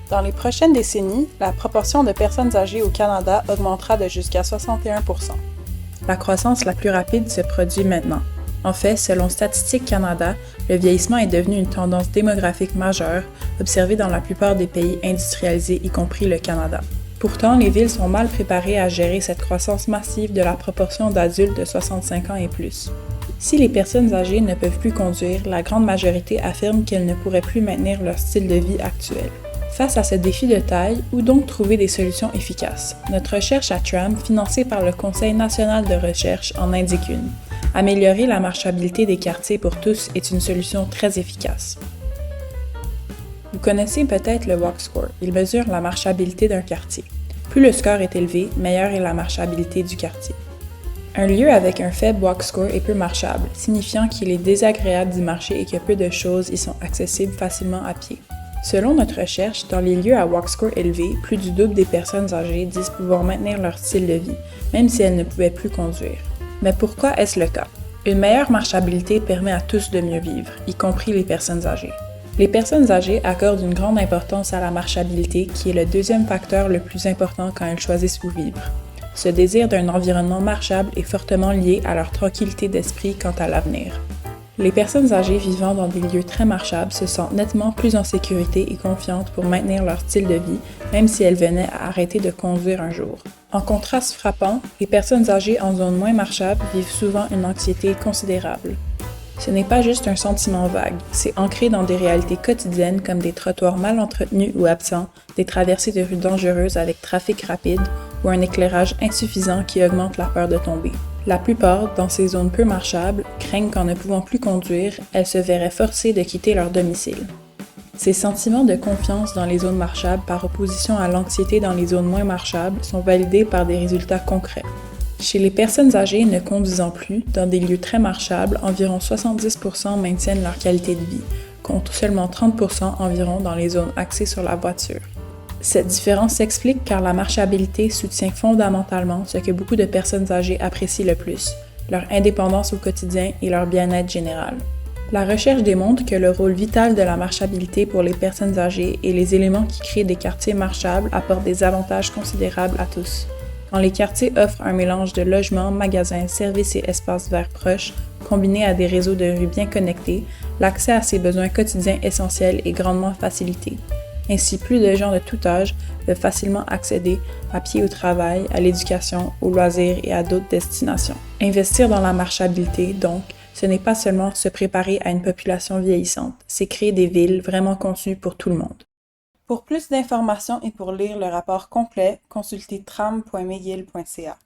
Dans les prochaines décennies, la proportion de personnes âgées au Canada augmentera de jusqu'à 61 %. La croissance la plus rapide se produit maintenant. En fait, selon Statistique Canada, le vieillissement est devenu une tendance démographique majeure observée dans la plupart des pays industrialisés, y compris le Canada. Pourtant, les villes sont mal préparées à gérer cette croissance massive de la proportion d'adultes de 65 ans et plus. Si les personnes âgées ne peuvent plus conduire, la grande majorité affirme qu'elles ne pourraient plus maintenir leur style de vie actuel. Face à ce défi de taille, où donc trouver des solutions efficaces? Notre recherche à TRAM, financée par le Conseil national de recherche, en indique une. Améliorer la marchabilité des quartiers pour tous est une solution très efficace. Vous connaissez peut-être le Walk Score. Il mesure la marchabilité d'un quartier. Plus le score est élevé, meilleure est la marchabilité du quartier. Un lieu avec un faible Walk Score est peu marchable, signifiant qu'il est désagréable d'y marcher et que peu de choses y sont accessibles facilement à pied. Selon notre recherche, dans les lieux à Walk Score élevé, plus du double des personnes âgées disent pouvoir maintenir leur style de vie, même si elles ne pouvaient plus conduire. Mais pourquoi est-ce le cas? Une meilleure marchabilité permet à tous de mieux vivre, y compris les personnes âgées. Les personnes âgées accordent une grande importance à la marchabilité, qui est le deuxième facteur le plus important quand elles choisissent où vivre. Ce désir d'un environnement marchable est fortement lié à leur tranquillité d'esprit quant à l'avenir. Les personnes âgées vivant dans des lieux très marchables se sentent nettement plus en sécurité et confiantes pour maintenir leur style de vie, même si elles venaient à arrêter de conduire un jour. En contraste frappant, les personnes âgées en zone moins marchable vivent souvent une anxiété considérable. Ce n'est pas juste un sentiment vague, c'est ancré dans des réalités quotidiennes comme des trottoirs mal entretenus ou absents, des traversées de rues dangereuses avec trafic rapide ou un éclairage insuffisant qui augmente la peur de tomber. La plupart, dans ces zones peu marchables, craignent qu'en ne pouvant plus conduire, elles se verraient forcées de quitter leur domicile. Ces sentiments de confiance dans les zones marchables par opposition à l'anxiété dans les zones moins marchables sont validés par des résultats concrets. Chez les personnes âgées ne conduisant plus, dans des lieux très marchables, environ 70 % maintiennent leur qualité de vie, contre seulement 30 % environ dans les zones axées sur la voiture. Cette différence s'explique car la marchabilité soutient fondamentalement ce que beaucoup de personnes âgées apprécient le plus, leur indépendance au quotidien et leur bien-être général. La recherche démontre que le rôle vital de la marchabilité pour les personnes âgées et les éléments qui créent des quartiers marchables apportent des avantages considérables à tous. Quand les quartiers offrent un mélange de logements, magasins, services et espaces verts proches, combinés à des réseaux de rues bien connectés, l'accès à ces besoins quotidiens essentiels est grandement facilité. Ainsi, plus de gens de tout âge peuvent facilement accéder à pied au travail, à l'éducation, aux loisirs et à d'autres destinations. Investir dans la marchabilité, donc, ce n'est pas seulement se préparer à une population vieillissante, c'est créer des villes vraiment conçues pour tout le monde. Pour plus d'informations et pour lire le rapport complet, consultez tram.mcgill.ca.